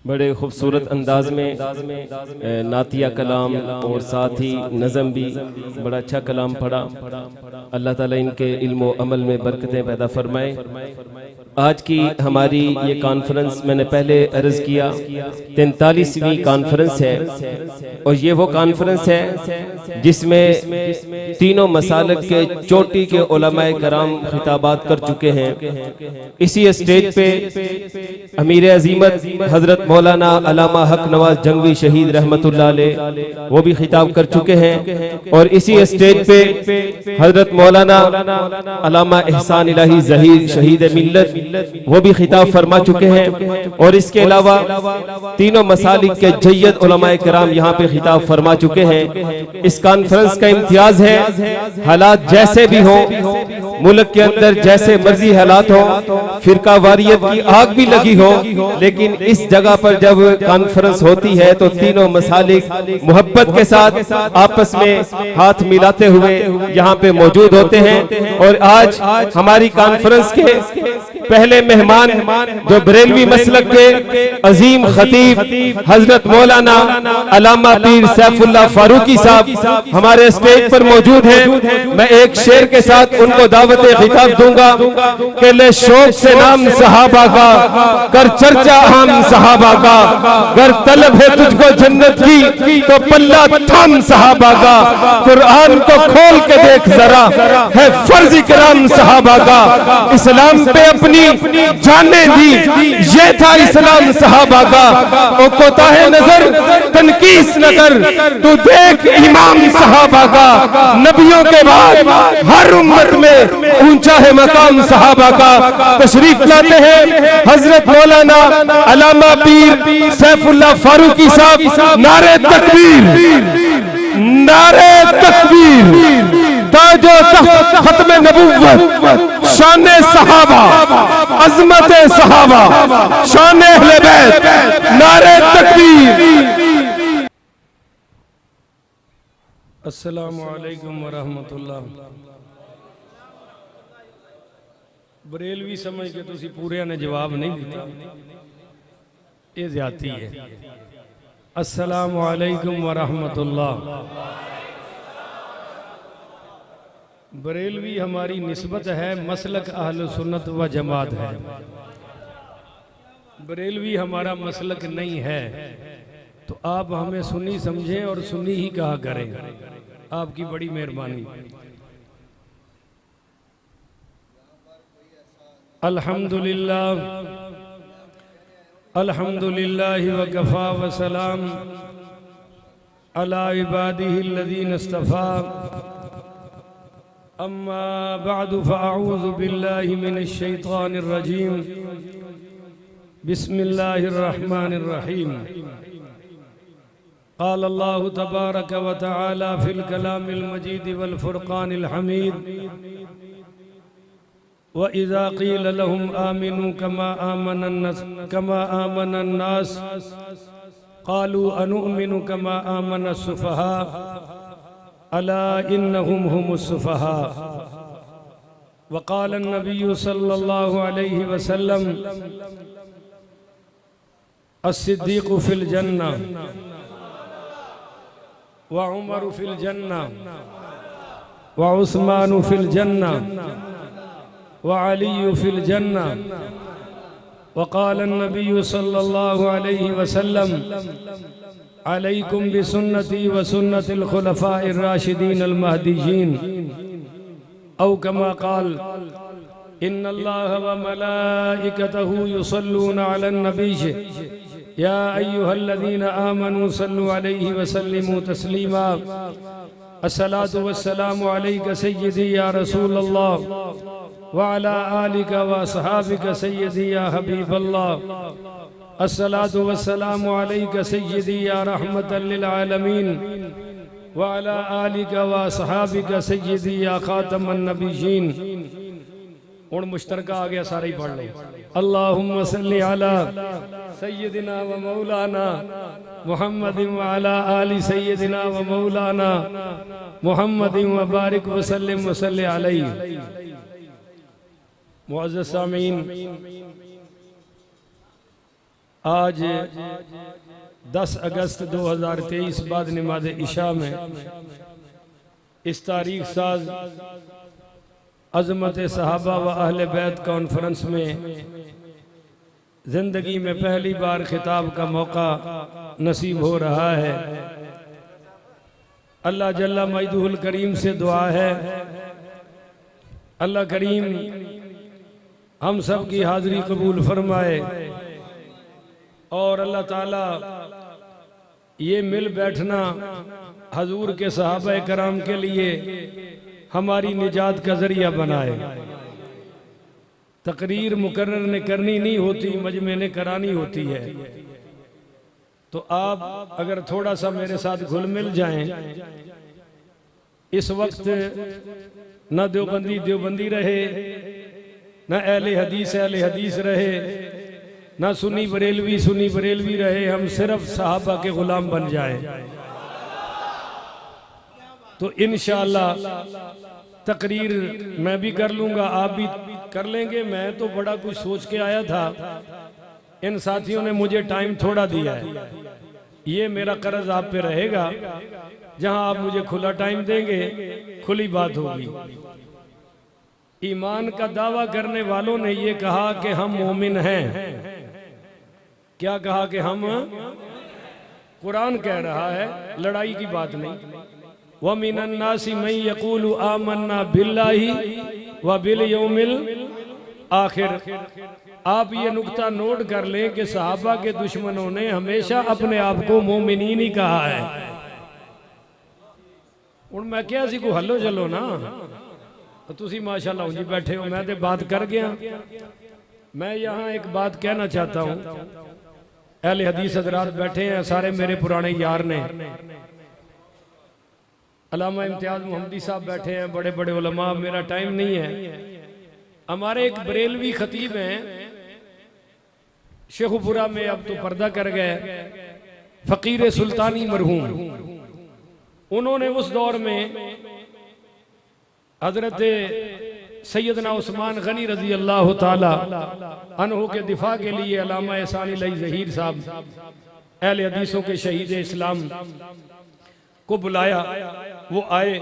बड़े खूबसूरत अंदाज में नातिया कलाम और साथ ही नज़म भी बड़ा अच्छा कलाम पढ़ा। अल्लाह ताला इनके इल्म व अमल में बरकतें पैदा फरमाए। आज की हमारी ये कॉन्फ्रेंस मैंने पहले अर्ज़ किया 43वीं कॉन्फ्रेंस है और ये वो कॉन्फ्रेंस है जिसमें तीनों मसालक के चोटी के उलमाए कराम खिताबात कर चुके हैं। इसी स्टेज पे अमीर अजीमत हजरत मौलाना अल्लामा हक नवाज जंगवी शहीद रहमतुल्लाह अलैह वो भी खिताब कर चुके हैं और इसी स्टेज पे हजरत मौलाना अल्लामा एहसान इलाही ज़हीर शहीद मिल्लत वो भी खिताब फरमा चुके हैं और इसके अलावा तीनों मसालिक के जय्यद उलमाए किराम यहाँ पे खिताब फरमा चुके हैं। इस कॉन्फ्रेंस का इम्तियाज है हालात जैसे भी हो, मुल्क के अंदर जैसे मर्जी हालात हो, फिरका वारियत की आग भी लगी हो, लेकिन इस जगह पर जब कॉन्फ्रेंस होती है तो तीनों मसालिक मोहब्बत के साथ आपस में हाथ मिलाते हुए यहाँ पे मौजूद होते हैं। और आज हमारी कॉन्फ्रेंस के पहले मेहमान जो बरेलवी मसलक के अजीम खतीब हजरत मौलाना अल्लामा पीर सैफुल्लाह फारूकी साहब हमारे स्टेज पर मौजूद हैं। मैं एक शेर के साथ उनको दावत खिताब दूंगा कि ले शौक से नाम सहाबा का, कर चर्चा हम सहाबा का, अगर तलब है तुझको जन्नत की तो पल्ला थाम सहाबा का, कुरान को खोल के देख जरा है फर्ज इकराम सहाबा का, इस्लाम पे अपनी जाने दी ये था इस्लाम सहाबा का, ओ कोताहे नजर तनकीस न कर तू देख इमाम सहाबा का, नबियों के बाद हर उम्मत में ऊंचा है मकाम सहाबा का। तशरीफ लाते हैं हजरत मौलाना अल्लामा पीर सैफुल्लाह फारूकी साहब। नारे तकबीर, नारे तकबीर, ताजो तख्त खत्म नबुव्वत, शाने सहाबा, अजमत सहाबा, शाने अहले बैत, नारे तकबीर। अस्सलामु अलैकुम वरहमतुल्लाह। बरेलवी समझ के तुसी पूरे ने जवाब नहीं दिता, ये ज्यादती है। अस्सलामु अलैकुम वरहमतुल्लाह। बरेलवी हमारी निस्बत है मसलक अहल सुन्नत व जमात है। बरेलवी हमारा मसलक नहीं है तो आप हमें सुन्नी समझें और सुन्नी ही कहा करें। आपकी बड़ी मेहरबानी। अल्हम्दुलिल्लाह, अल्हम्दुलिल्लाह व कफ़ा व सलाम अला इबादिहिल्लज़ीना इस्तफ़ा। अम्मा बअदु फ़अऊज़ु बिल्लाहि मिनश शैतानिर रजीम। बिस्मिल्लाहिर रहमानिर रहीम। क़ाल अल्लाहु तबारक व तआला फ़िल कलामिल मजीद वल फ़ुरक़ानिल हमीद। व इज़ा क़ील लहुम आमिनू कमा आमनन नास क़ालू अनुमिनु कमा आमनस सुफ़हा अला इन्नहुम हुमुस सुफ़हा। व क़ाल अन्नबिय्यु सल्लल्लाहु अलैहि वसल्लम अस्सिद्दीक़ु फ़िल जन्नह व उमरु फ़िल जन्नह व उस्मानु फ़िल जन्नह व अलीयु फ़िल जन्नह। व क़ाल अन्नबिय्यु सल्लल्लाहु अलैहि वसल्लम अलैकुम बिसुन्नती व सुन्नतिल खुलफ़ाइर राशिदीन अल महदीयीन। औ कमा क़ाल इन्नल्लाह व मलाइकतहु युसल्लूना अलन नबी या अय्युहल्लज़ीना आमनू सल्लु अलैहि व सल्लिमू तस्लीमा। अस्सलातु वस्सलामु अलैका सय्यदी या रसूलल्लाह व अला आलिका व असहाबिका सय्यदी या हबीबल्लाह। अस्सलातु वस्सलामु अलैका सय्यदी या रहमतल लिल आलमीन व अला आलिका व असहाबिका सय्यदी या खातमन नबिय्यीन। और मुश्तरका आ गया, सारे ही पढ़ लो। अल्लाहुम्मा सल्लि अला सय्यदिना व मौलाना मुहम्मदिन व अला आलि सय्यदिना व मौलाना मुहम्मदिन व बारिक व सल्लिम व सल्लि अलैहि। मुअज़्ज़ज़ सामीन, आज 10 अगस्त 2023 बाद नमाज इशा में इस तारीख साज अज़मत सहाबा व अहले बैत कॉन्फ्रेंस में ज़िंदगी में पहली बार खिताब का मौका नसीब हो रहा है। अल्लाह जल्ला मजदूल करीम से दुआ है, अल्लाह करीम हम सब की हाज़िरी कबूल फरमाए और अल्लाह ताला ये मिल बैठना हजूर के सहाबा कराम के लिए हमारी निजात का जरिया बनाए। तकरीर मुकर्रर ने करनी नहीं होती, मजमे ने करानी होती है। तो आप अगर थोड़ा सा मेरे साथ घुल मिल जाएं, इस वक्त न देवबंदी रहे, न अहले हदीस रहे, न सुन्नी बरेलवी रहे, हम सिर्फ सहाबा के गुलाम बन जाए तो इंशाअल्लाह तकरीर मैं भी कर लूंगा, आप भी कर लेंगे। मैं तो बड़ा कुछ सोच के आया था, इन साथियों ने मुझे टाइम थोड़ा दिया है। ये मेरा कर्ज आप पे रहेगा, जहां आप मुझे खुला टाइम देंगे खुली बात होगी। ईमान का दावा करने वालों ने ये कहा कि हम मोमिन हैं। क्या कहा कि हम, कुरान कह रहा है, लड़ाई की बात नहीं। व मिनन नासी मन यक़ूलु आमन्ना बिल्लाहि व बिल यौमिल आखिर। आप ये नुक्ता नोट कर लें कि सहाबा के दुश्मनों ने हमेशा अपने आप को मोमिनीन ही कहा है। और मैं क्या सी को हलो चलो ना, तो तुसी माशाल्लाह जी बैठे हो, मैं तो बात कर गया। मैं यहाँ एक बात कहना चाहता हूँ, अहले हदीस हज़रात बैठे हैं, सारे मेरे पुराने यार ने। अल्लामा इम्तियाज मोहम्मदी साहब बैठे हैं, बड़े बड़े उलमा। मेरा टाइम नहीं है। हमारे एक बरेलवी खतीब हैं, शेखुपुरा में, अब तो पर्दा कर गए, फकीर सुल्तानी मरहूम। उन्होंने उस दौर में हजरत सैयदना उस्मान गनी रजी अल्लाह ताला अन्हु के दिफा के लिए अल्लामा एहसान इलाही ज़हीर साहब, अहले हदीसों के शहीद इस्लाम, को बुलाया। वो आए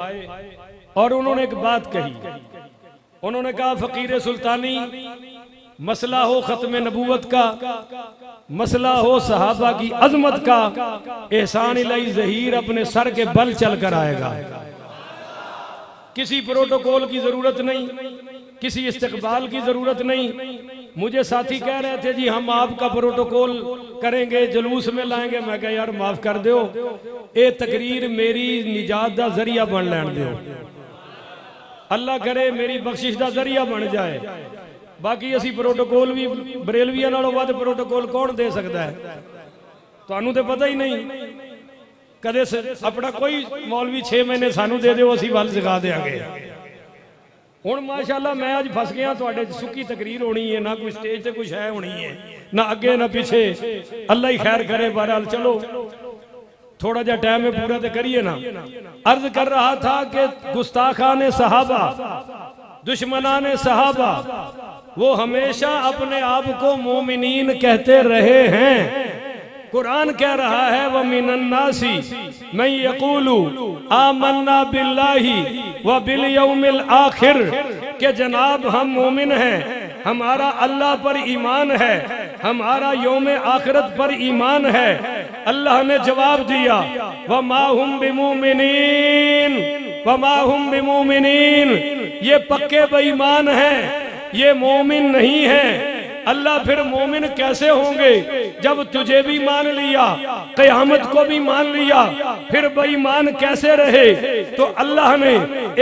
और उन्होंने एक बात कही। उन्होंने कहा, फकीर सुल्तानी, मसला हो खत्म नबूवत का, मसला हो सहाबा की अजमत का, एहसान इलाही ज़हीर अपने सर के बल चल कर आएगा। किसी प्रोटोकॉल की जरूरत नहीं, किसी इस्तकबाल की जरूरत नहीं। मुझे साथी कह रहे थे, जी हम आपका प्रोटोकॉल करेंगे, जुलूस में लाएंगे। मैं कहा यार माफ कर दो, ये तकरीर मेरी निजात दा जरिया बन लैन दो। अल्लाह करे मेरी बख्शिश दा जरिया बन जाए। बाकी असी प्रोटोकॉल भी बरेलवियां नालों वध प्रोटोकॉल कौन दे सकता है? तुहानू तो पता ही नहीं। कदे अपना कोई मौलवी 6 महीने सानू दे दो, असी वल सिखा देंगे। हुण माशाअल्लाह मैं अज फस गया, तुहाडे सुक्की तकरीर होनी है, ना कोई स्टेज ते कुछ है होनी है, ना अगे ना पीछे। अल्लाह ही खैर करे। बहरहाल चलो, थोड़ा जा टाइम है, पूरा तो करिए ना। अर्ज कर रहा था कि गुस्ताखाने सहाबा, दुश्मनाने सहाबा, वो हमेशा अपने आप को मोमिनीन कहते रहे हैं। कुरान कह रहा है, व मिनन नासी मन यक़ूलु आमन्ना बिल्लाहि व बिल यौमिल आखिर, के जनाब हम मोमिन हैं, हमारा अल्लाह पर ईमान है, हमारा यौम आखिरत पर ईमान है। अल्लाह ने जवाब दिया, व मा हुम बिमुमिनीन, व मा हुम बिमुमिनीन, ये पक्के बेईमान हैं, ये मोमिन नहीं है। अल्लाह फिर मोमिन कैसे होंगे? जब तुझे भी मान लिया, क़यामत को भी मान लिया, फिर बेईमान कैसे रहे? तो अल्लाह ने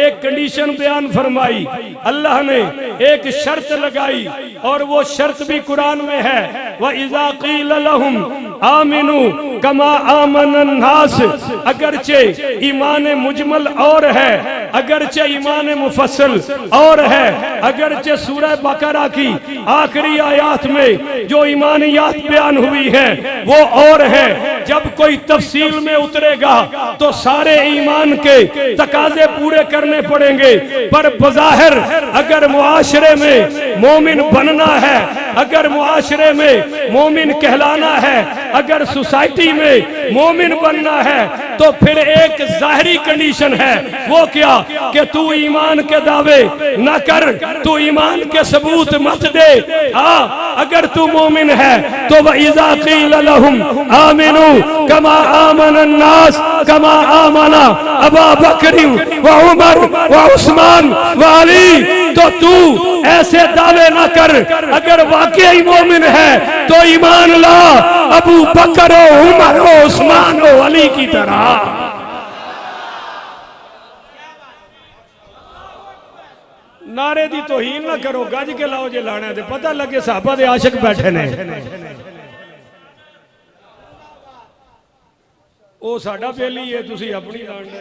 एक कंडीशन बयान फरमाई, अल्लाह ने एक शर्त लगाई, और वो शर्त भी कुरान में है, व इज़ा क़ील लहुम आमिनू कमा आमनन नास। अगरचे ईमान मुजमल और है, अगरचे ईमान मुफस्सल और है, अगरचे सूरह बकरा की आखिरी आयत में जो ईमानियात बयान हुई है वो और है, जब कोई तफसील में उतरेगा तो सारे ईमान के तकाजे पूरे करने पड़ेंगे। पर बज़ाहिर अगर मुआशरे में मोमिन बनना है, अगर मुआशरे में मोमिन कहलाना है, अगर सोसाइटी में मोमिन बनना है, तो फिर एक जाहिरी कंडीशन है, वो क्या कि तू ईमान के दावे न कर, तू ईमान के सबूत मत दे। हाँ, अगर तू मोमिन है तो वइज़ा क़ील लहुम आमिनू कमा आमन अन्नास कमा आमना अबू बकर व उमर व उस्मान व अली, तो तू ऐसे दावे ना कर। अगर वाकई मोमिन है तो ईमान ला अबू बकर उमर उस्मान और अली की तरह। नारे दी तौहीन ना करो, गज के लाओ जे लाना ते पता लगे साहबा दे आशिक बैठे ने। ओ साडा बेली है, तुसी अपनी लान दे।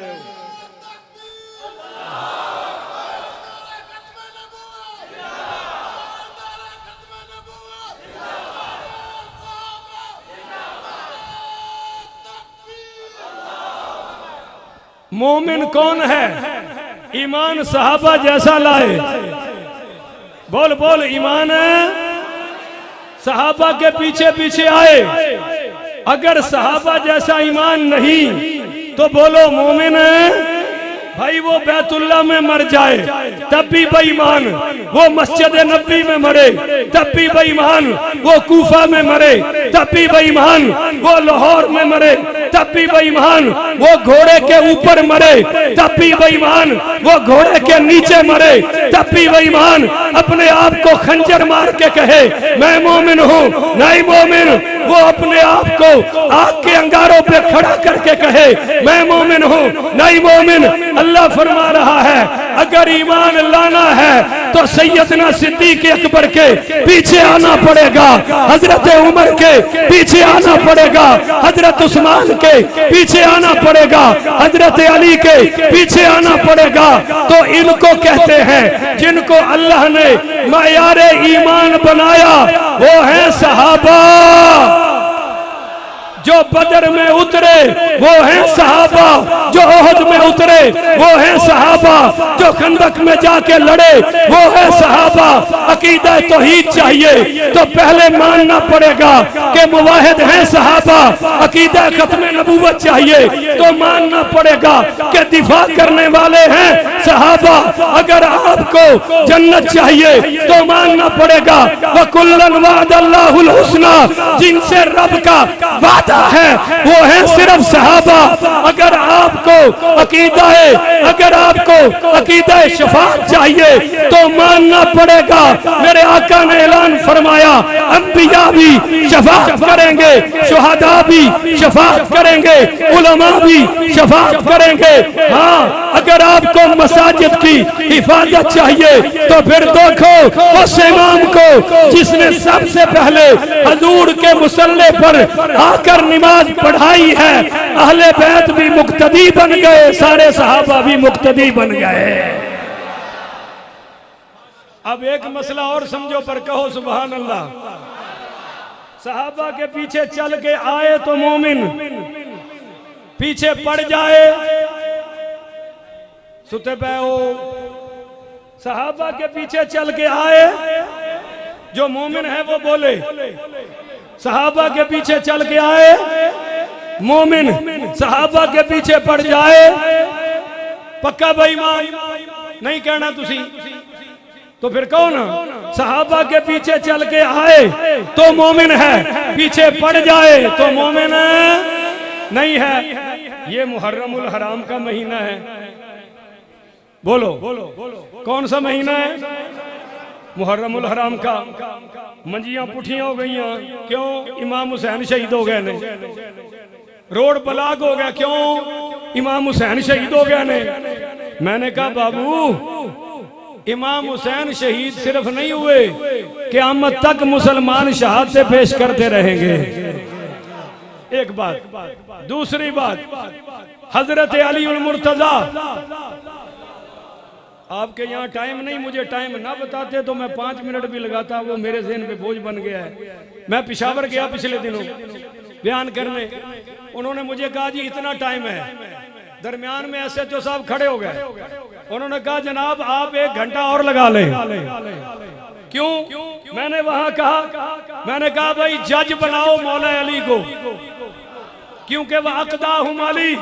मोमिन कौन है? ईमान सहाबा जैसा लाए। बोल बोल, ईमान सहाबा के पीछे पीछे आए। अगर सहाबा जैसा ईमान नहीं तो बोलो मोमिन भाई वो बैतुल्ला में मर जाए तब भी बेईमान, वो मस्जिद नबी में मरे तब भी बेईमान, वो कूफा में मरे तब भी बेईमान, वो लाहौर में मरे तब भी बेईमान, वो घोड़े के ऊपर मरे तब भी बेईमान, वो घोड़े के नीचे मरे तब भी बेईमान। अपने आप को खंजर मार के कहे मैं मोमिन हूँ, नहीं मोमिन। वो अपने आप को आग के अंगारों पे खड़ा करके कहे मैं मोमिन हूँ, नहीं मोमिन। अल्लाह फरमा रहा है अगर ईमान लाना है तो सैयदना सिद्दीक अकबर के पीछे आना पड़ेगा, हजरत उमर के पीछे आना पड़ेगा, हजरत उस्मान के पीछे आना पड़ेगा, हजरत अली के पीछे आना पड़ेगा। तो इनको कहते हैं जिनको अल्लाह ने मायारे ईमान बनाया, वो है सहाबा। जो बदर में उतरे वो हैं सहाबा, जो ओहद में उतरे वो हैं सहाबा, जो खंदक में जाके लड़े वो है सहाबा। अकीदा तौहीद चाहिए तो पहले मानना पड़ेगा कि मुवाहिद हैं सहाबा। अकीदा खत्म नबूवत चाहिए तो मानना पड़ेगा कि दिफा करने वाले हैं सहाबा। अगर आपको जन्नत चाहिए तो मानना पड़ेगा वकुल्लन वादल्लाहुल हुस्ना, जिनसे रब का वादा है वो है सिर्फ सहाबा। अगर आपको अकीदा शफाअत चाहिए तो मानना पड़ेगा मेरे आका ने ऐलान फरमाया अंबिया भी शफाअत करेंगे, शुहदा भी शफाअत करेंगे, उलमा भी शफाअत करेंगे। हाँ, अगर आपको मसाजिद की हिफाजत चाहिए तो फिर देखो उस इमाम को जिसने सबसे पहले हजूर के मुसल्ले पर आकर नमाज पढ़ाई है। अहले बैत भी मुक्तदी बन गए, सारे सहाबा भी मुक्तदी बन गए। अब एक मसला और समझो पर कहो सुभान अल्लाह। सहाबा के पीछे चल के आए तो मोमिन, पीछे पड़ जाए सुते पे हो। सहाबा के पीछे चल के आए, जो मोमिन है वो बोले सहाबा के पीछे चल के आए मोमिन, सहाबा के पीछे पड़ जाए पक्का बेईमान। नहीं कहना तुसी तो फिर कहो ना सहाबा के पीछे चल के आए तो मोमिन है, पीछे पड़ जाए तो मोमिन नहीं है। ये मुहर्रमुल हराम का महीना है। बोलो कौन सा महीना है? मुहर्रमुल हराम का। मंजियां पुठियां हो गई, क्यों? इमाम हुसैन शहीद हो गए ने। रोड ब्लॉक हो गया, क्यों? इमाम हुसैन शहीद हो गए ने। मैंने कहा बाबू इमाम हुसैन शहीद सिर्फ नहीं हुए, क़यामत तक मुसलमान शहादतें पेश करते रहेंगे। एक बात। दूसरी बात, हजरत अली उल मुर्तजा, आपके यहाँ टाइम नहीं, मुझे टाइम ना बताते तो मैं 5 मिनट भी लगाता, वो मेरे ज़हन पे बोझ बन गया है। मैं पेशावर गया पिछले दिनों, बयान करने। उन्होंने मुझे कहा जी इतना टाइम है, दरमियान में SHO साहब खड़े हो गए। उन्होंने कहा जनाब आप 1 घंटा और लगा लें। क्यों? मैंने वहां कहा, मैंने कहा भाई जज बनाओ मौला अली को, क्योंकि वह अक़दा हुम अली।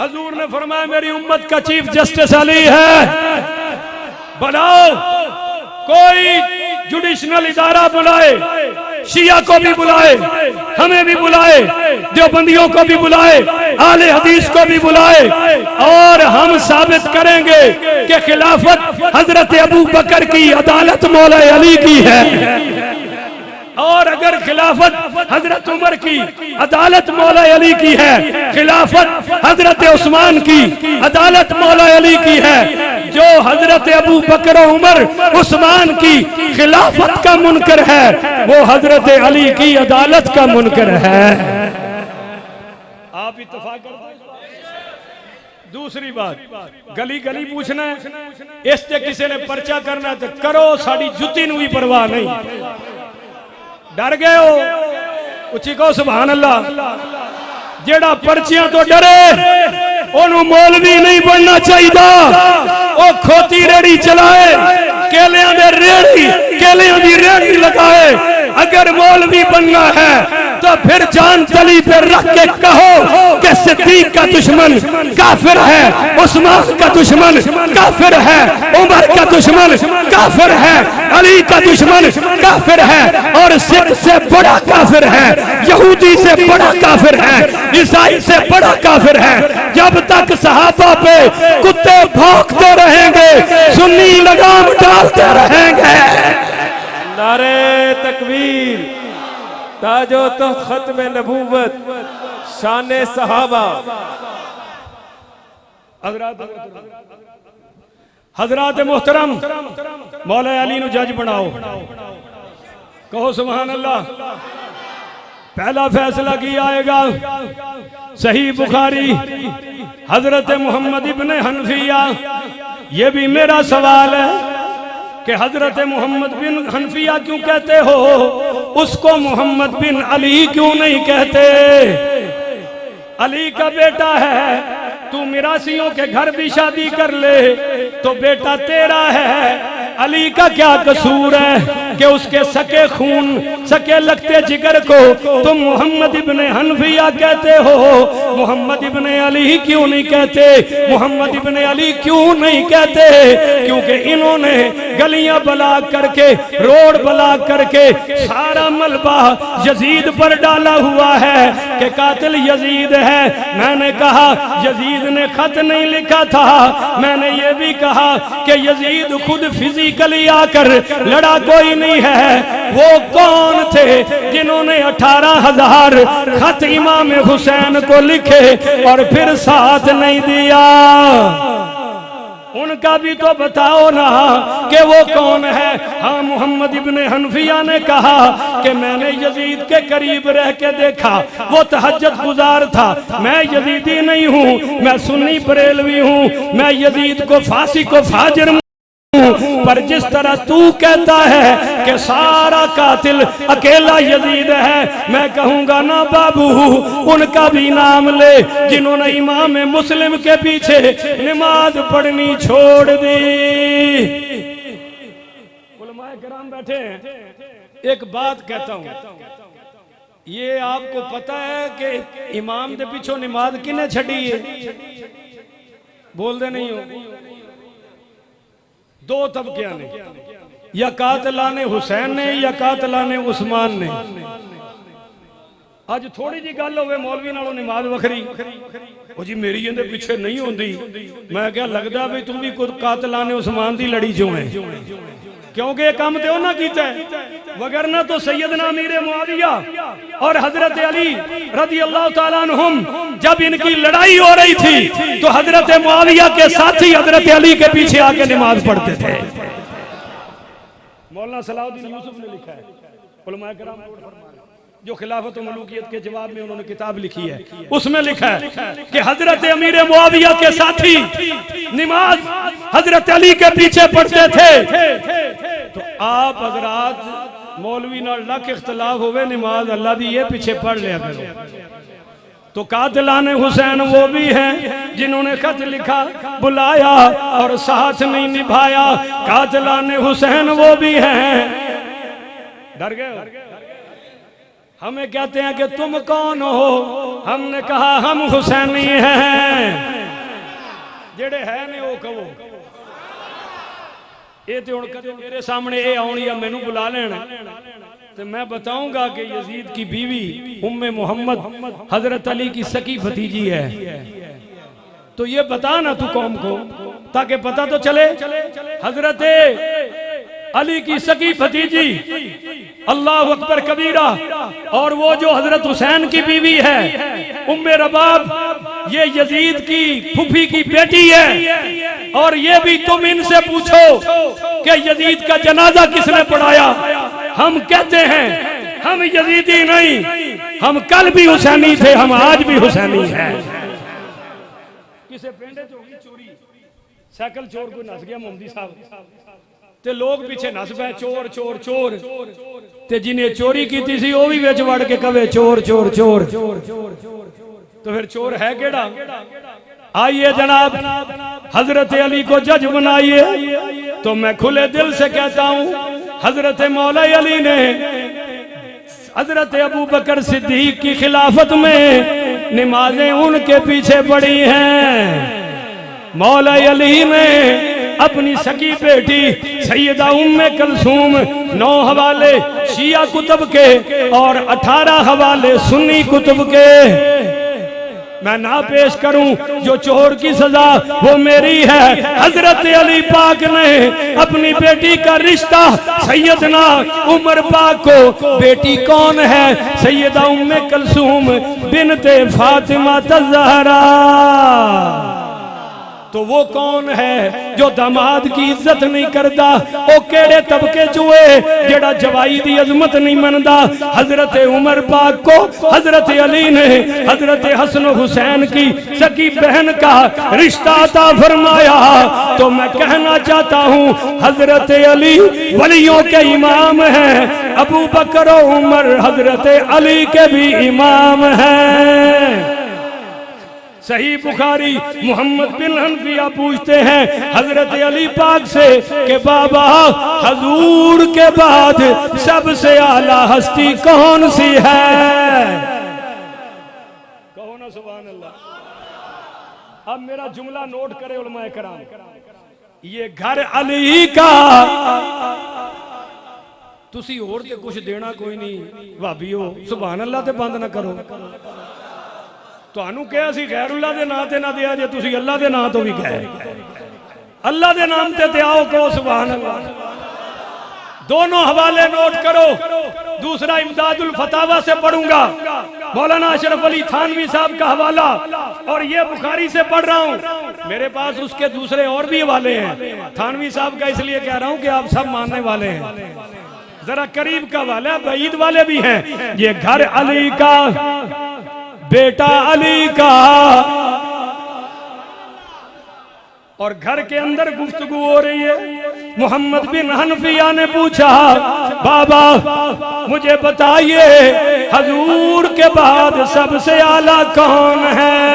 हजूर ने फरमाया मेरी उम्मत का चीफ जस्टिस अली है। बनाओ, कोई जुडिशनल इदारा बुलाए, शिया को भी बुलाए, हमें भी बुलाए, देवबंदियों को भी बुलाए, आले हदीस को भी बुलाए, और हम साबित करेंगे कि खिलाफत हजरत अबू बकर की, अदालत मौला अली की है। और अगर खिलाफत हजरत उमर की, अदालत मौला अली की है, खिलाफत हजरत उस्मान की, अदालत मौला अली की है, जो हजरत अबू बकर उमर उस्मान की खिलाफत का मुनकर है, वो हजरत अली की अदालत का मुनकर है। आप इत्तेफाक करते हैं? दूसरी बात, गली गली पूछना है, इससे किसी ने पर्चा करना तो करो, साड़ी जुती नूं भी परवाह नहीं। डर गए हो? उची को सुभान अल्लाह। जेड़ा पर्चियां तो डरे ओनू मौलवी नहीं बनना चाहिए। ओ खोती रेड़ी चलाए, केलियां दे रेड़ी, केलियां दी रेड़ी लगाए। अगर मौलवी बनना है तो फिर जान तली पे रख के कहो कि सिद्दीक का दुश्मन काफिर है, उस्मान का दुश्मन काफिर है, उमर का दुश्मन काफिर है, अली का दुश्मन काफिर है, और सिख से बड़ा काफिर है, यहूदी से बड़ा काफिर है, ईसाई से बड़ा काफिर है। जब तक सहाबा पे कुत्ते भौंकते रहेंगे, सुन्नी लगाम डालते रहेंगे। नारे तकबीर, ताजो तो खत्म नबूवत, शाने सहाबा। हजरात मोहतरम, मौला अली नु जज बनाओ। कहो सुभान अल्लाह। पहला फैसला किया आएगा सही बुखारी, हजरत मोहम्मद इब्ने हनफिया। ये भी मेरा सवाल है कि हजरत मोहम्मद बिन हनफिया क्यों कहते हो, उसको मोहम्मद बिन अली क्यों नहीं कहते? अली का बेटा है, तू मिरासियों के घर भी शादी कर ले तो बेटा तेरा है। अली का क्या कसूर है कि उसके सके खून, सके लगते जिगर को तुम मोहम्मद इब्ने हनफिया कहते हो? मोहम्मद इब्ने अली क्यों नहीं कहते? मोहम्मद इब्ने अली क्यों नहीं कहते? क्योंकि इन्होंने गलियां ब्लॉक करके, रोड ब्लॉक करके सारा मलबा यजीद पर डाला हुआ है कि कातिल यजीद है। मैंने कहा यजीद ने खत नहीं लिखा था, मैंने ये भी कहा कि यजीद खुद फिजिकली आकर लड़ा कोई नहीं है। वो कौन थे जिन्होंने 18,000 खत इमाम हुसैन को लिखे और फिर साथ नहीं दिया? उनका भी तो बताओ ना कि वो कौन है। हाँ, मोहम्मद इब्ने हनफिया ने कहा कि मैंने यजीद के करीब रह के देखा, वो तहज्जुद गुजार था। मैं यजीदी नहीं हूँ, मैं सुन्नी बरेलवी हूँ, मैं यजीद को फांसी को फाजिर, पर जिस तरह तू कहता है कि सारा कातिल अकेला यजीद है, मैं कहूंगा ना बाबू, उनका भी नाम ले जिन्होंने इमाम मुस्लिम के पीछे नमाज पढ़नी छोड़ दी। उलमाए किराम बैठे हैं। एक बात कहता हूं, ये आपको पता है कि इमाम के पीछे नमाज किने छड़ी है? बोल दे नहीं हो। दो तबकियां ने, या कातलाने हुसैन ने या कातलाने उस्मान ने। अज थोड़ी जी गल होवे मौलवी नालों नमाज वखरी, ओ जी मेरी इहदे पीछे नहीं होंदी। मैं क्या लगदा भी तुम भी खुद कातलाने उस्मान दी लड़ी चों है, क्योंकि ये काम तो उन्होंने कीता है। वगरना तो सैयदना अमीर मुआविया और हजरत अली रज़ी अल्लाह ताला अन्हुम जब इनकी लड़ाई हो रही थी तो हजरत मुआविया के साथी हजरत अली के पीछे आके नमाज पढ़ते थे। मौलाना सलाउद्दीन यूसुफ ने लिखा है, उलमाए किराम जो खिलाफत मलूकियत के जवाब में उन्होंने किताब लिखी है, उसमें लिखा है कि हजरत अमीर मुआविया के साथी नमाज हजरत अली के पीछे पढ़ते थे। तो आप हजरात मौलवी नाल लख इख्तलाफ होवे नमाज अल्लाह दी ये पीछे पढ़ लिया करो। तो कातिलाने हुसैन वो भी हैं जिन्होंने खत लिखा बुलाया और साथ नहीं निभाया। कातिलाने हुसैन वो भी हैं। डर गए? हमें कहते हैं कि तुम कौन हो? हमने कहा हम हुसैनी हैं। जेड़े है ने वो कहो ये तो हुण मेरे सामने ये आउण या मैनू बुला लेना तो मैं बताऊंगा कि यजीद की बीवी उम्मे मोहम्मद हजरत अली की सकी भतीजी है। तो ये बता ना तू कौम को ताकि पता तो चले। हजरत अली की सकी भतीजी अल्लाह अकबर कबीरा और वो जो हजरत हुसैन की बीवी है उम्मे रबाब ये यजीद की फूफी की बेटी है। और ये भी तुम इनसे पूछो कि यजीद का जनाजा किसने पढ़ाया। हम कहते हैं हम यजीदी नहीं, हम कल भी हुसैनी थे, हम आज भी हुसैनी हैं। किसे पिंड चोरी साइकिल चोर को नस गया मोमदी साहब ते लोग पीछे नस पे चोर चोर चोर ते जिन्हें चोरी की थी वो भी विच वड़ के कवे चोर चोर चोर। तो फिर चोर है केड़ा? आइए जनाब हजरत अली को जज बनाइए। तो मैं खुले दिल से कहता हूँ हजरत मौला अली ने हजरत अबू बकर सिद्दीक की खिलाफत में नमाजें उनके पीछे पड़ी हैं। मौला अली ने अपनी सकी बेटी सैयदा उम्मे कलसूम 9 हवाले शिया कुतुब के और 18 हवाले सुन्नी कुतुब के मैं ना पेश करूं। जो चोर की सजा वो मेरी है। हजरत अली पाक ने अपनी बेटी का रिश्ता सैयदना उमर पाक को, बेटी कौन है? सैयदा उम्मे कलसूम बिनते फातिमा ज़हरा। तो वो कौन है जो दामाद की इज्जत नहीं करता? वो केड़े तबके चुए जेड़ा जवाई दी अजमत नहीं मनदा? हजरत उमर पाक को हजरत अली ने हजरत हसन हुसैन की सकी बहन का रिश्ता अता फरमाया। तो मैं कहना चाहता हूँ हजरत अली वलियों के इमाम हैं, अबू बकर और उमर हजरत अली के भी इमाम हैं। सही बुखारी मोहम्मद बिन हनफिया पूछते हैं हजरत अली पाक से कि बाबा हजूर के बाद सबसे आला हस्ती कौन सी है? कहो ना सुभान अल्लाह। अब मेरा जुमला नोट करे उलमाए कराम। ये घर अली का तुसी और ते कुछ देना कोई नहीं भाभीओ सुभान अल्लाह ते बंद ना करो। ਤੁਹਾਨੂੰ ਕਿਹਾ ਸੀ ਗੈਰੁल्लाह ਦੇ ਨਾਂ ਤੇ ਨਾ ਦਿਆ ਜੇ ਤੁਸੀਂ ਅੱਲਾ ਦੇ ਨਾਂ ਤੋਂ ਵੀ ਗਏ। अल्लाह के नाम ते आओ कहो सुभान अल्लाह। दोनों हवाले नोट करो। दूसरा इमदादुल फतावा से पढ़ूंगा, मौलाना अशरफ अली थानवी साहब का हवाला, और ये बुखारी से पढ़ रहा हूँ। मेरे पास उसके दूसरे और भी हवाले हैं। थानवी साहब का इसलिए कह रहा हूँ कि आप सब मानने वाले हैं। जरा करीब का हवाला, बईद वाले भी हैं। ये घर अली का, बेटा अली का, और घर के अंदर गुफ्तगू हो रही है। मोहम्मद बिन हनफिया ने पूछा, बाबा मुझे बताइए हजूर के बाद सबसे आला कौन है?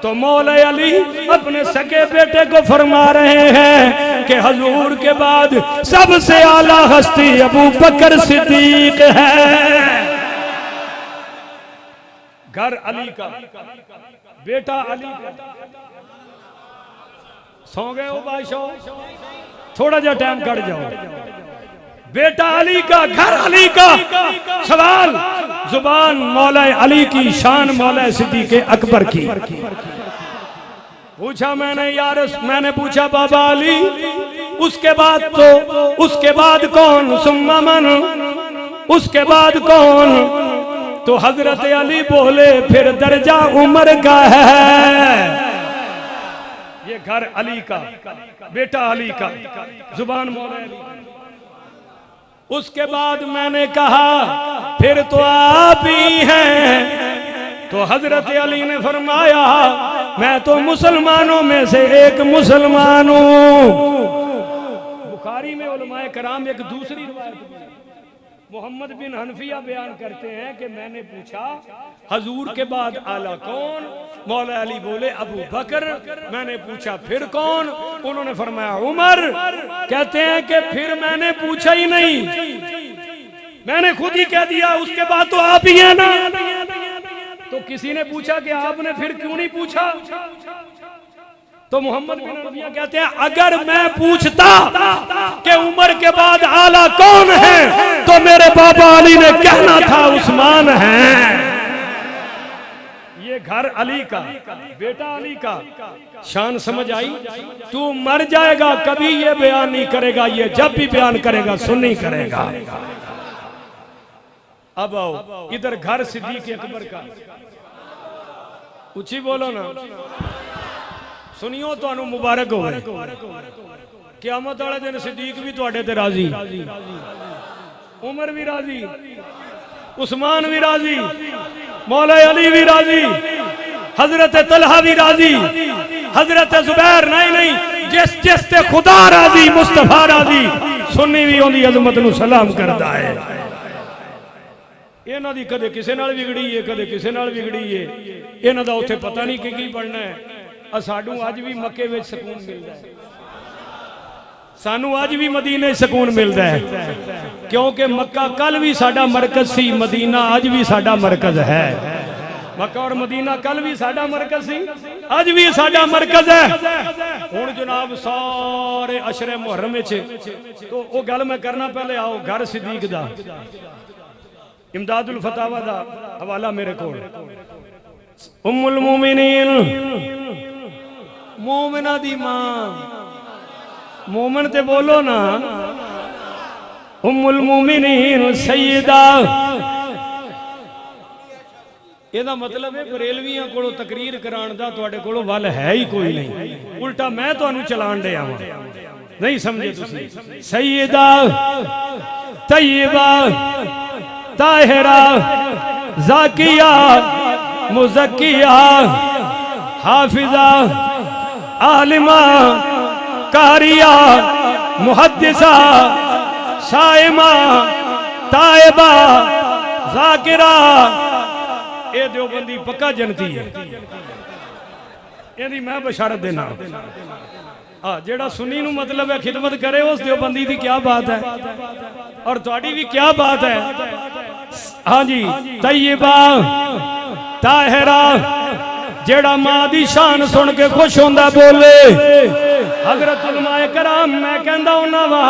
तो मौला अली अपने सगे बेटे को फरमा रहे हैं कि हजूर के बाद सबसे आला हस्ती अबू बकर सिद्दीक है। घर अली का, बेटा अली का। सो गए हो बादशाह, थोड़ा जा टाइम कट जाओ। बेटा अली का, घर अली का। सवाल जुबान मौला अली की, शान मौला सिद्दीक़ अकबर की। पूछा मैंने यार, मैंने पूछा बाबा अली उसके बाद तो, उसके बाद कौन? सुम्मा मन, उसके बाद कौन? तो हजरत अली बोले फिर दर्जा उमर का है। ये घर अली का, बेटा अली का, जुबान मौला अली। उसके बाद मैंने कहा फिर तो आप ही हैं। तो हजरत अली ने फरमाया मैं तो मुसलमानों में से एक मुसलमान हूं। बुखारी में उलमाए कराम एक दूसरी रिवायत मोहम्मद बिन हनफिया बयान करते हैं कि मैंने पूछा हजूर के बाद आला कौन? मौला अली बोले अबू बकर। मैंने पूछा फिर कौन? उन्होंने फरमाया उमर। कहते हैं कि फिर मैंने पूछा ही नहीं, मैंने खुद ही कह दिया उसके बाद तो आप ही हैं ना। तो किसी ने पूछा कि आपने फिर क्यों नहीं पूछा? तो मोहम्मद बिन हनफिया कहते हैं अगर मैं पूछता कि उमर के बाद आला कौन है तो मेरे बाबा अली ने कहना था उस्मान है। ये घर अली का, बेटा अली का, शान समझ आई? तू मर जाएगा कभी ये बयान नहीं करेगा, ये जब भी बयान करेगा सुन्नी करेगा। अब आओ इधर घर सिद्दीक अकबर का, ऊंची बोलो ना, सुनियो तो मुबारक हो। क़यामत वाले दिन सिद्दीक भी तुहाडे ते राजी, उमर भी राजी, उस्मान भी राजी, मौला अली भी राजी, हजरत तलहा भी राजी, हजरत जुबैर नहीं जिस जिस ते खुदा राजी, मुस्तफा राजी, सुन्नी भी उनकी अजमत नूं सलाम करता है। इन्हां दी कदे किसे नाल विगड़ी है, कदे किसे नाल विगड़ी है, इन्हां दा उत्थे पता नहीं की बनना है। सानू अज भी मक्के में सुकून मिलता है, सानू अज भी मदीने सुकून मिलता है, क्योंकि मक्का कल भी साडा मरकज सी, मदीना अज भी साडा मरकज है। मक्का और मदीना कल भी साडा मरकज सी, अज भी साडा मरकज है। हुण जनाब सारे अशरे मुहर्रम विच तो वो गल मैं करना, पहले आओ घर सिद्दीक दा इमदादुल फतावा दा हवाला मेरे कोल। उम्मुल मोमिनीन, मोमिना दी मां, मोमिन ते बोलो ना, उम्मुल मोमिनीन सैयदा। ਇਹਦਾ मतलब है बरेलवियां कोलों तकरीर कराण दा तुहाडे कोलों वल है ही कोई नहीं, उल्टा मैं तुहानू चलाण दे आवां। नहीं समझे तुसीं? सैयदा तय्यबा ताहिरा ज़ाकिया मुज़क्किया हाफिजा आलिमा कारिया मुहद्दिसा साइमा ताइबा ज़ाकिरा। ये देवबंदी पक्का जनती है, यदि मैं बशारत देना। हाँ, जेड़ा सुन्नी नू मतलब है खिदमत करे, उस देवबंदी की क्या बात है, और तुहाडी भी क्या बात है। हाँ जी, तय्यबा ताहिरा, जेड़ा मां दी शान सुन के खुश होंदा बोले। हजरत उलमाए कराम मैं कहंदा हुंदा वा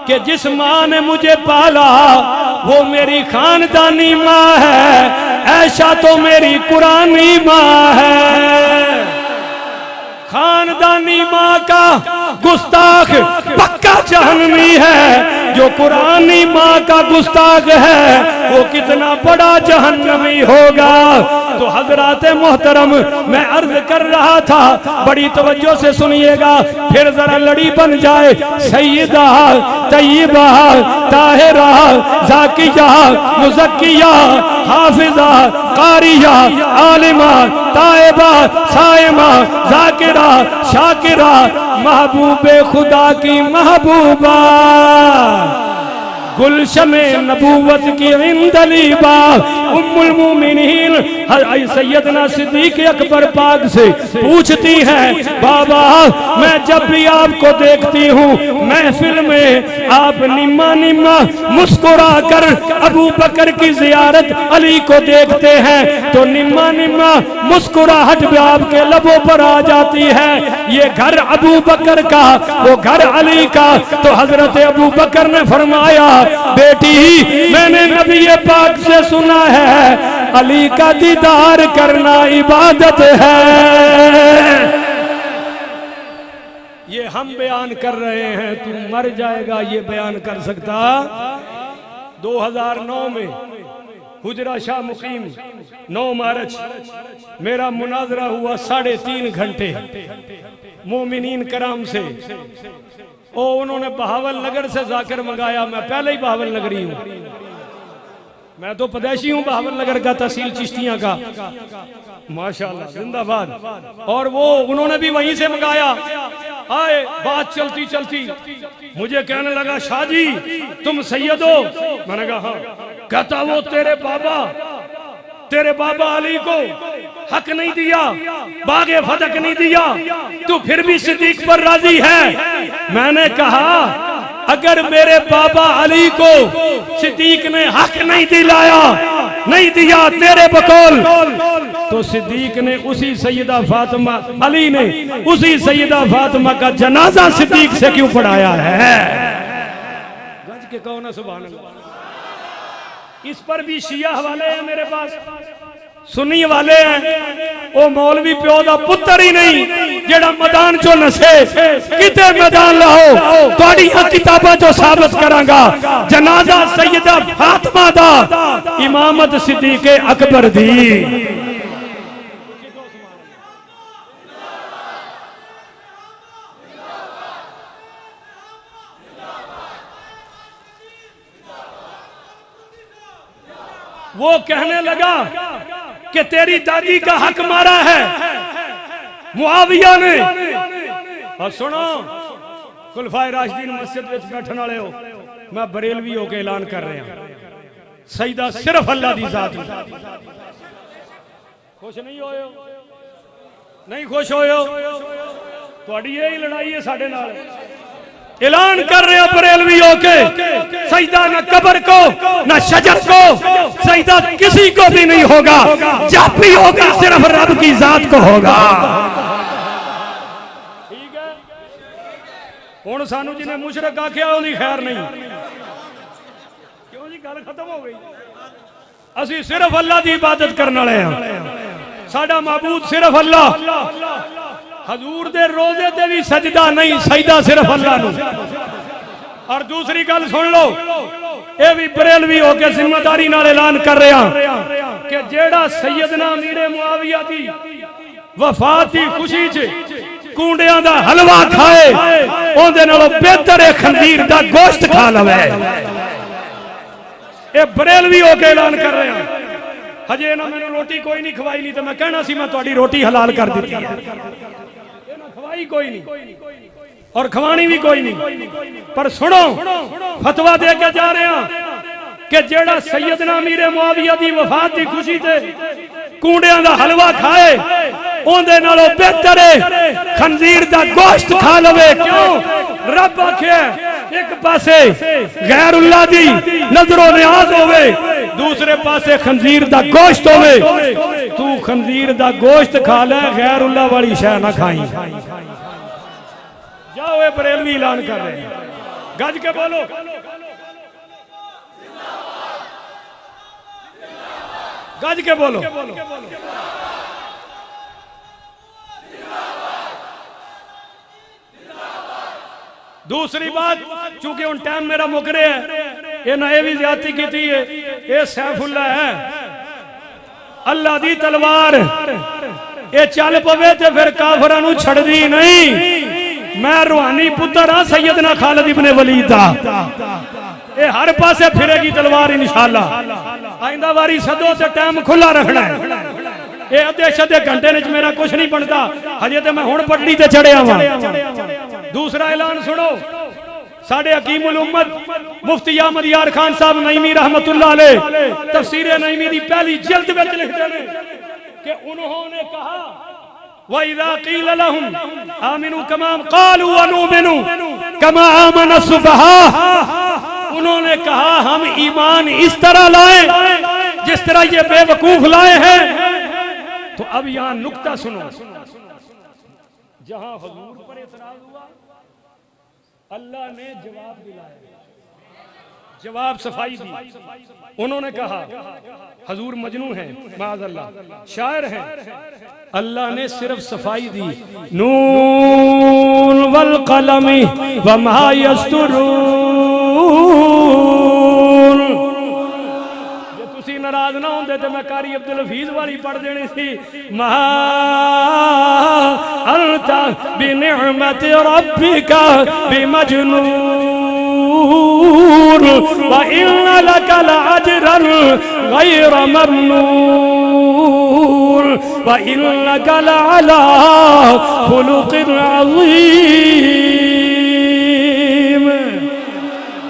कि जिस मां ने मुझे पाला वो मेरी खानदानी मां है, ऐशा तो मेरी कुरानी मां है। खानदानी मां का गुस्ताख पक्का जहन्नमी है, जो कुरानी मां का गुस्ताख है वो कितना बड़ा जहन्नमी होगा। तो हजरात मोहतरम मैं अर्ज कर रहा था, बड़ी तवज्जो से सुनिएगा, फिर जरा लड़ी बन जाए। सैयदा तय्यबा ताहिरा ज़ाकिया मुज़क्किया हाफिजा कारिया आलिमा ताइबा साइमा ज़ाकिरा शाकिरा, महबूबे खुदा की महबूबा, गुलशमे नबूवत की इंदलीबा, उम्मुल मोमिनीन सैयदना सिद्दीक अकबर पाक से पूछती हैं, बाबा मैं जब भी आपको देखती हूँ महफिल में आप निम्मा निम्मा मुस्कुरा कर अबू बकर की जियारत अली को देखते हैं, तो निम्मा निम्मा मुस्कुराहट भी आपके लबों पर आ जाती है। ये घर अबू बकर का, वो घर अली का। तो हजरत अबू बकर ने फरमाया, बेटी मैंने नबी पाक से सुना है अली का दीदार करना इबादत है। ये हम बयान कर रहे हैं, तू मर जाएगा ये बयान कर सकता? 2009 में हुजरा शाह मुकीम 9 मार्च मेरा मुनाजरा हुआ 3.5 घंटे मोमिनीन कराम से। ओ उन्होंने बहावल नगर से जाकर मंगाया, मैं पहले ही बहावल नगरी हूँ, मैं तो पदेशी हूँ बहावल नगर का, तहसील चिश्तियां का, माशाल्लाह जिंदाबाद। और वो उन्होंने भी वहीं से मंगाया आए, बात चलती चलती मुझे कहने लगा शाह जी तुम सैयद हो। मैंने कहा हाँ। कहता वो तेरे बाबा अली को हक नहीं दिया, बागे फतक नहीं दिया, तू फिर भी सिद्दीक पर राजी है। मैंने कहा अगर मेरे बाबा अली को सिद्दीक ने हक नहीं दिलाया, नहीं दिया तेरे बकौल, तो सिद्दीक ने उसी सैयदा फातिमा, अली ने उसी सैयदा फातिमा का जनाजा सिद्दीक से क्यों पढ़ाया है? गज के कहो ना सुभान अल्लाह। इस पर भी शिया हवाले हैं मेरे पास, सुन्नी वाले हैं। वो मौलवी प्यो दा पुत्र ही नहीं जेड़ा मैदान चो नसे, किते मैदान लाओ तुहाडियां किताबां चो साबित करांगा जनाजा सैयदा फातिमा दा, इमामत सिद्दीक अकबर दी। वो कहने लगा कि तेरी दादी का हक मारा है मुआविया ने। और सुनो खुलफाए राशिदीन मस्जिद में बैठने वाले हो, मैं बरेलवी होके ऐलान कर रहे हैं सईदा सिर्फ अल्लाह दी जात। खुश नहीं होए? नहीं खुश होए? तुहाडी यही लड़ाई है साडे नाल। ऐलान कर रहे हो बरेलवी होके सजदा न कब्र को न शजर को, सजदा किसी को भी नहीं होगा, जब भी होगा सिर्फ रब की जात को होगा। ठीक है, हुण सानू जिन्हें मुशरक आख्या उहदी खैर नहीं। क्यों जी गल खत्म हो गई? असी सिर्फ अल्लाह की इबादत करने वाले हैं, साडा माबूद सिर्फ अल्लाह। हजूर दे रोजे ते भी सजदा नहीं, सजदा सिर्फ अल्लाह नू। और दूसरी गल सुन लो, ये भी बरेलवी होके जिम्मेदारी नाल ऐलान कर रहा कि जेड़ा सैयदना अमीर मुआविया दी वफात की खुशी च कूंडियां दा हलवा खाए, ओंदे नालों बेहतर है खंजीर दा गोश्त खा लवे। ये बरेलवी होके ऐलान कर रहे हैं। हजे ना मैंने रोटी कोई नहीं खवाई, नहीं तो मैं कहना सी मैं तुहाडी रोटी हलाल कर दी है। खवाई कोई नहीं और खवानी भी कोई नहीं। पर सुनो फतवा दे के जा रहे हैं कि जेड़ा सैयदना अमीर मुआविया दी वफात की खुशी ते कूंडियां दा हलवा खाए, ओंदे नालों बेहतर है खंजीर दा गोश्त खा लवे। क्यों? रब आखे एक पासे गैरुल्लाह दी नजरों नियाज होवे, दूसरे पासे खंजीर दा गोश्त होवे। तू खंजीर दा गोश्त खा ले, गैरुल्लाह वाली शय ना खाई। जाओ, ये बरेलवी ऐलान कर रहे हैं, गज के बोलो। गज के बोलो। दूसरी बात, चूंकि उन टाइम मेरा मुकरे है, ये ना ये भी ज्यादती की थी, ये सैफुल्लाह है अल्लाह दी तलवार, ये चल पवे ते फिर काफरां नूं छड़दी नहीं। मैं रूहानी पुत्र हाँ सैयदना खालिद इब्ने वलीद दा, ये हर पासे फिरेगी तलवार इंशाअल्लाह। आइंदा वारी सदो से टाइम खुला रखना है। ये अद्धे घंटे में मेरा कुछ नहीं बनता, हजे तो मैं हुण पटड़ी ते चढ़िया वा। दूसरा ऐलान सुनो, साडे हकीमुल उम्मत मुफ्ती अहमद यार खान साहब नईमी रहमतुल्लाह अलैह तफसीर नईमी दी पहली जिल्द विच लिखदे ने कि उन्होंने कहा व इज़ा क़ील लहुम आमिनू कमा क़ालू व नुमिनू कमा आमन सुफहा, उन्होंने कहा हम ईमान इस तरह लाए जिस तरह ये बेवकूफ लाए हैं। तो अब यहाँ नुक्ता सुनो, जहां हुजूर पर इतराज हुआ अल्लाह ने जवाब दिलाया, जवाब सफाई दी। उन्होंने कहा हुजूर मजनू हैं, माअज़ल्लाह शायर हैं, अल्लाह ने सिर्फ सफाई दी। नून वल कलमी वमा यस्तुरून। जे तुसी नाराज ना होंदे तो मैं कारी अब्दुल हफीज वाली पढ़ देनी सी, मा अंता बिनिअमति रब्बिका बिमजनून व इन्न लका लअजरन गैर ममनून। रसूल व इन्नका लअला खुलुकिन अज़ीम।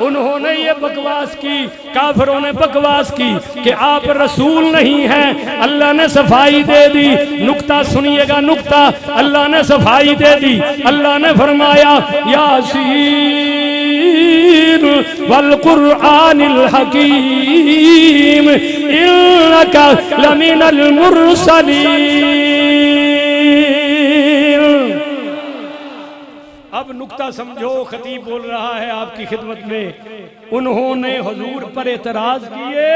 उन्होंने ये बकवास की, काफिरों ने बकवास की कि आप रसूल नहीं हैं। अल्लाह ने सफाई दे दी। नुक्ता सुनिएगा, नुक्ता अल्लाह ने सफाई दे दी। अल्लाह ने फरमाया यासीन वल कुरआनिल हकीम इन्नका लमिनल मुरसलीन। अब नुक्ता समझो, खतीब बोल रहा है आपकी खिदमत में। उन्होंने हुजूर पर एतराज किए,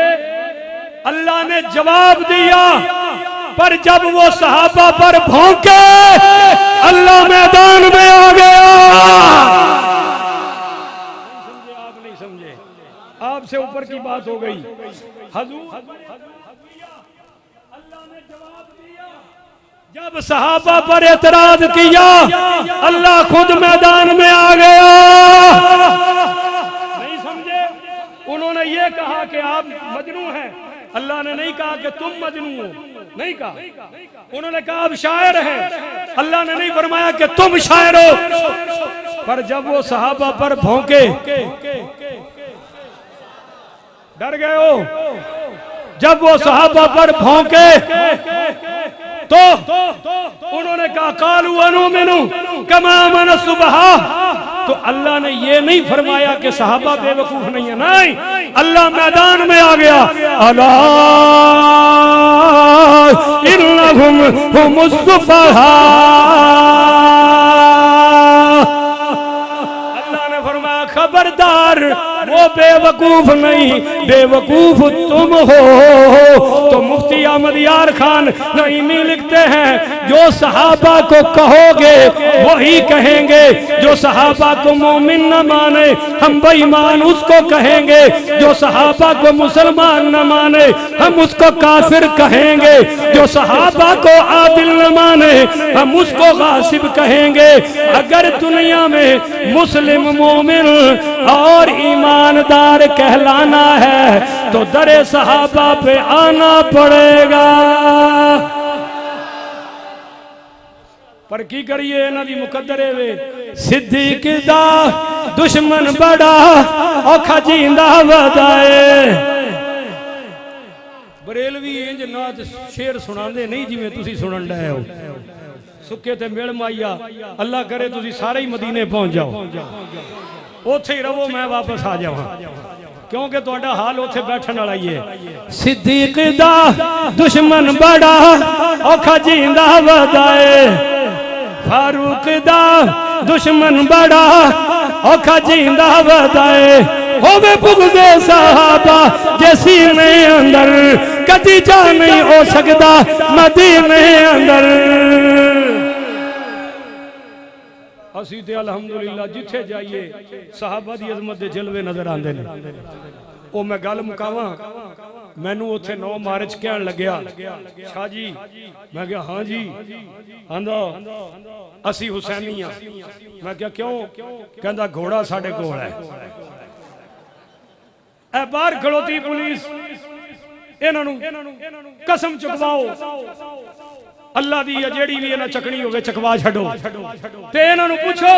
अल्लाह ने जवाब दिया, पर जब वो सहाबा पर भौंके अल्लाह मैदान में आ गया। आप नहीं समझे, आपसे ऊपर की बात हो गई। हुजूर अल्लाह ने जवाब दिया, जब सहाबा पर एतराज किया अल्लाह खुद मैदान में आ गया। नहीं समझे? उन्होंने ये कहा कि आप मजनू हैं, अल्लाह ने नहीं कहा कि तुम मजनू हो, नहीं कहा। उन्होंने कहा आप शायर हैं, अल्लाह ने नहीं फरमाया कि तुम शायर हो। पर जब वो सहाबा पर भौंके, डर गए हो? जब वो सहाबा पर भौंके तो उन्होंने कहा कालू अनुमिनु कमा आमन सुबहा। तो अल्लाह ने ये नहीं फरमाया कि सहाबा बेवकूफ नहीं है, नहीं, अल्लाह मैदान में आ गया। अला इन्नहुम हुमुस सुफहा। अल्लाह ने फरमाया खबरदार, वो बेवकूफ नहीं, बेवकूफ तुम हो। तो मुफ्ती अहमद यार खान नईमी लिखते हैं, जो सहाबा को कहोगे वही कहेंगे, जो सहाबा को मोमिन न माने हम बेईमान उसको कहेंगे, जो सहाबा को मुसलमान न माने हम उसको काफिर कहेंगे, जो सहाबा को आदिल न माने हम उसको गासिब कहेंगे। अगर दुनिया में मुस्लिम, मोमिन और ईमानदार कहलाना है तो दरे सहाबा पे आना पड़ेगा। पर की करिए, इन्हां दी मुकद्दरे वे। सिद्दीक दा दुश्मन बड़ा औखा जींदा वदाए। बरेलवी इंज नात शेर सुनांदे नहीं जिवें तुसी सुनन डए हो। सुके ते मिल माइया, अल्लाह करे तुसी सारे ही मदीने पहुंच जाओ, उथे ही रहो, मैं वापस आ जावां, क्योंकि तुहाडा हाल उथे बैठण वाला ही है। सिद्दीक दा दुश्मन बड़ा औखा जींदा वदाए, फारूक दा दुश्मन बड़ा औखा जींदा वदाए। होवे पुगदे सहाबा जैसी में अंदर, कदी जा नहीं हो सकता मदीने अंदर। असी ते अल्हम्दुलिल्लाह जिथे जाइए सहाबा दी अजमत दे जलवे नजर आंदे ने। ओ मैं गल मुकावां, मैनू उत्थे 9 मार्च कहन लग्या, शाह जी, मैं कहा हाँ जी, आंदा असी हुसैनी हां। मैं कहा क्यों? कहंदा घोड़ा साडे कोल है। ए बाहर खड़ोती पुलिस, इन्हां नू कसम चुकवाओ, अल्लाह दी जेड़ी भी इन्हां चकनी होवे चकवा छड्डो। ते इन्हां नू पूछो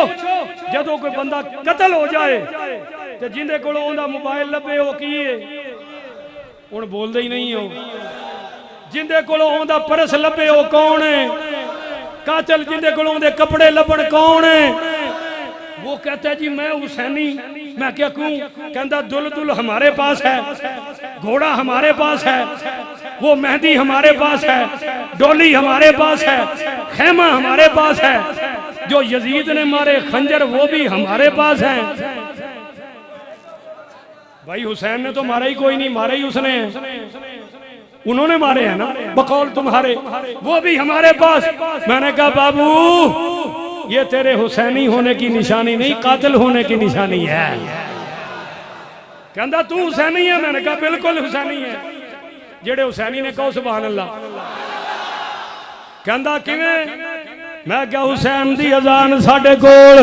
जदों कोई बंदा कतल हो जाए ते जिंदे कोलों ओंदा मोबाइल लभे ओ की है, हुण बोलदे ही नहीं हो। जिंदे कोलों ओंदा परस लभे ओ कौन है? कातल जिंदे कोलों ओंदे कपड़े लभण कौन है? वो कहता है जी मैं हुसैनी। मैं क्या क्यों? कहता दुल हमारे पास है, घोड़ा हमारे पास है, वो मेहंदी हमारे पास है, डोली हमारे पास है, खेमा हमारे पास है, जो यजीद ने मारे खंजर वो भी हमारे पास है। भाई हुसैन ने तो मारा ही कोई नहीं, मारा ही उसने, उन्होंने मारे हैं ना बकौल तुम्हारे, वो भी हमारे पास। मैंने कहा बाबू ये तेरे हुसैनी होने की निशानी नहीं, कातिल होने की निशानी है। कहता तू हुसैनी है? मैंने कहा बिल्कुल हुसैनी है। जेड़े हुसैनी ने कहो सुभान अल्लाह। कहता किवें? मैं क्या हुसैन दी अजान साडे कोल,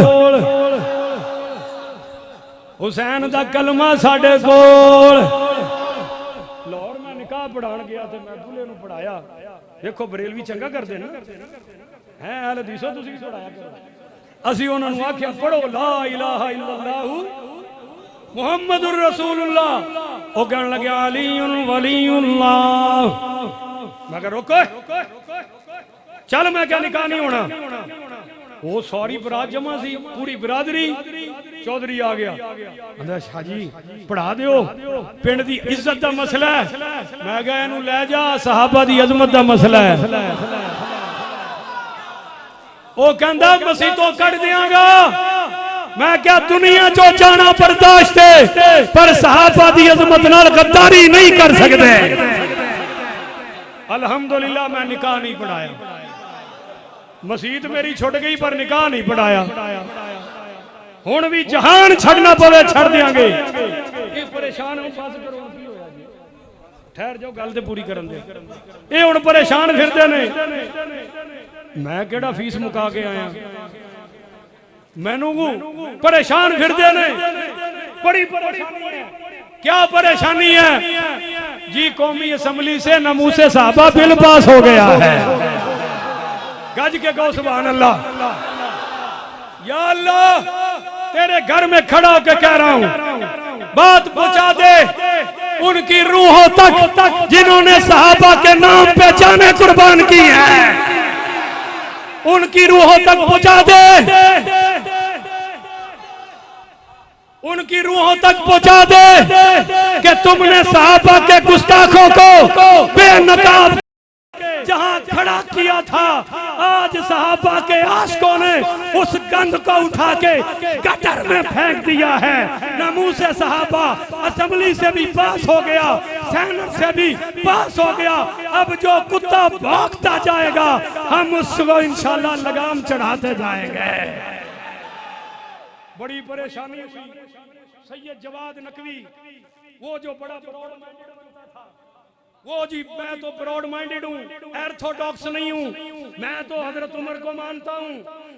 हुसैन दा कलमा साडे कोल। लाहौर में निकाह किताब पढ़ाण गया तो मैं बुले नूं पढ़ाया। देखो बरेलवी चंगा करते ना है, अहले हदीसो तुसीं भी पढ़ाया करो। असीं उन्हां नूं आख्या पढ़ो ला इलाहा इल्लल्लाहु मुहम्मदुर रसूलुल्लाह, ओ कहण लगे अलीयुन वलीयुल्लाह। मैं कहा रोको, चल मैं क्या निकाह नहीं होना। वो सारी बरात जमा सी, पूरी बिरादरी। चौधरी आ गया, कहंदा शाह जी पढ़ा दियो, पिंड दी इज्जत दा मसला है। मैं कहा इहनूं लै जा, सहाबा दी अजमत दा मसला है। वो कहंदा मसीतों कट दियांगा। मैं क्या दुनिया चो जाना बर्दाश्त है, पर सहाबा दी अजमत नाल गद्दारी नहीं कर सकते। अल्हम्दुलिल्लाह मैं निकाह नहीं पढ़ाया, मसीत मेरी छुट गई पर निकाह नहीं पढ़ाया। हुण भी जहान छड़ना पवे छड़ देंगे। परेशान हो, ठहर जाओ, गल तो पूरी करन दे। ये हुण परेशान फिरदे ने, मैं केड़ा फीस मुका के आया, मैनू परेशान फिरदे ने। बड़ी परेशानी है। क्या परेशानी है जी? कौमी असम्बली से नमूसे साहबा बिल पास हो गया है। गज के गो सुभान अल्लाह। या अल्लाह तेरे घर में खड़ा होकर कह रहा हूं, बात पहुंचा दे उनकी रूहों तक जिन्होंने सहाबा के नाम पे जाने कुर्बान की है, उनकी रूहों तक पहुंचा दे, उनकी रूहों तक पहुंचा दे कि तुमने सहाबा के गुस्ताखों को बेनकाब जहां खड़ा किया था, आज सहाबा के आशिकों ने उस गंद को उठा के गटर में फेंक दिया है। नमूसे सहाबा असेंबली से भी पास हो गया, सेनेट से भी पास हो गया। अब जो कुत्ता भौंकता जाएगा हम उसको इंशाल्लाह लगाम चढ़ाते जाएंगे। बड़ी परेशानी हुई। सैयद जवाद नकवी, वो जो बड़ा ब्रॉड माइंडेड था, वो जी मैं तो ब्रॉड माइंडेड हूँ, ऑर्थोडॉक्स नहीं हूँ। मैं तो हजरत उमर को मानता हूँ,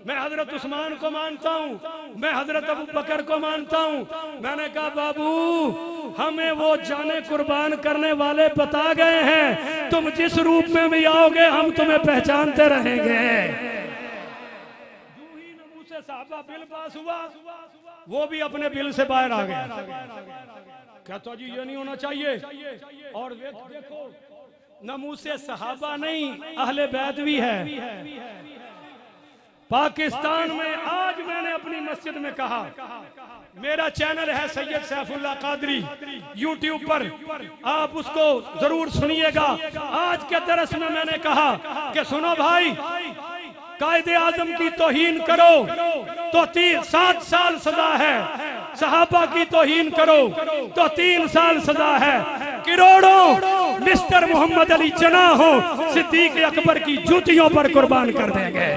मैं हजरत उस्मान को मानता हूँ, मैं हजरत अबू बकर को मानता हूँ। मैंने कहा बाबू हमें वो जाने कुर्बान करने वाले बता गए हैं, तुम जिस रूप में भी आओगे हम तुम्हें पहचानते रहेंगे। साहबा बिल पास हुआ, वो भी अपने बिल से बाहर आ गया। कहता जी ये नहीं होना चाहिए। और देखो नमूसे सहाबा नहीं, अहले बैत भी है। पाकिस्तान में आज मैंने अपनी मस्जिद में कहा, मेरा चैनल है सैयद सैफुल्लाह कादरी यूट्यूब पर, आप उसको जरूर सुनिएगा। आज के दरस में मैंने कहा कि सुनो भाई, कायदे आजम की तौहीन करो तो 7 साल सजा है, सहाबा की तौहीन करो तो 3 साल सजा है। करोड़ों मिस्टर मोहम्मद अली जना हो सिद्दीक अकबर की जूतियों पर कुर्बान कर देंगे।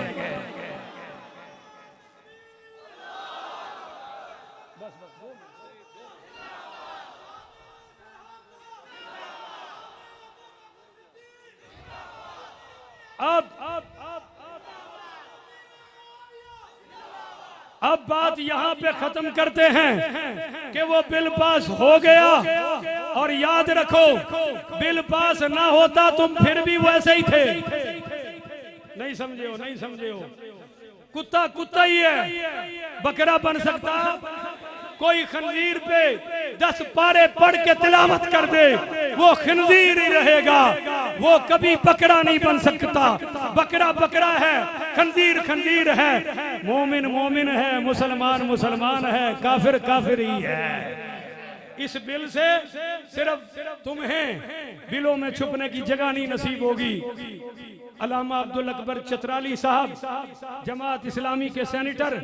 अब बात यहाँ पे खत्म करते हैं कि वो बिल पास हो गया। और याद रखो बिल पास ना होता तुम फिर भी वैसे ही थे। नहीं समझे हो, नहीं समझे हो। कुत्ता कुत्ता ही है, बकरा बन सकता। कोई खंजीर पे 10 पारे पढ़ के तिलावत कर दे, वो खंजीर ही रहेगा, वो कभी बकरा नहीं बन सकता। बकरा बकरा है, खंजीर खंजीर है। मोमिन मोमिन है, मुसलमान मुसलमान है, काफिर काफिर ही है। इस बिल से सिर्फ तुम्हें बिलों में छुपने की जगह नहीं नसीब होगी। अल्लामा अब्दुल अकबर चतराली साहब जमात इस्लामी के सेनेटर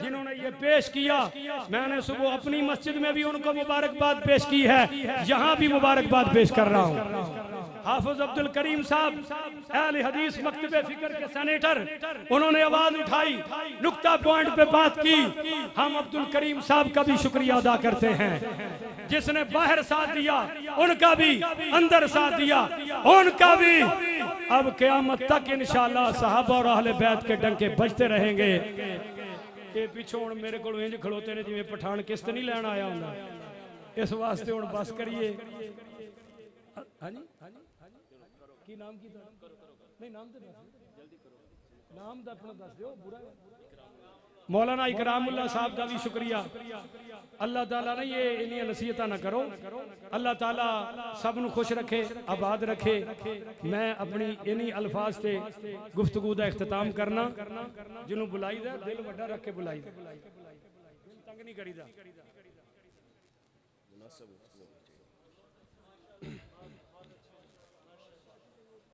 जिन्होंने ये पेश किया, मैंने सुबह अपनी मस्जिद में भी उनको मुबारकबाद पेश की है, यहाँ भी मुबारकबाद पेश कर रहा हूँ। हाफिज अब्दुल करीम साहब अहले हदीस मकतबे फिक्र के सेनेटर, उन्होंने आवाज उठाई, नुक्ता पॉइंट पे बात की। हम अब्दुल करीम साहब का भी शुक्रिया अदा करते हैं, जिसने बाहर साथ दिया उनका भी, अंदर साथ दिया उनका भी। अब क़यामत तक इंशाअल्लाह सहाबा और अहले बैत के डंके बजते रहेंगे। ये पिछों मेरे को इंज खड़ोते ने जिवें पठान किस्त नहीं लैन आया हुंदा। इस वास्ते हुण बस करिए। हाँ जी की नाम की नहीं नाम तो नाम तो अपना दस दो बुरा मौलाना इकरामुल्लाह साहब का भी शुक्रिया अल्लाह ताला ने ये इन्हीं नसीहत ना करो अल्लाह ताला सब नु खुश रखे आबाद रखे मैं अपनी इन्हीं अल्फाज से गुफ्तगू का इख्तिताम करना जिन्हों बुलाई दा दिल वड्डा रख के बुलाई दा तंग नहीं करीदा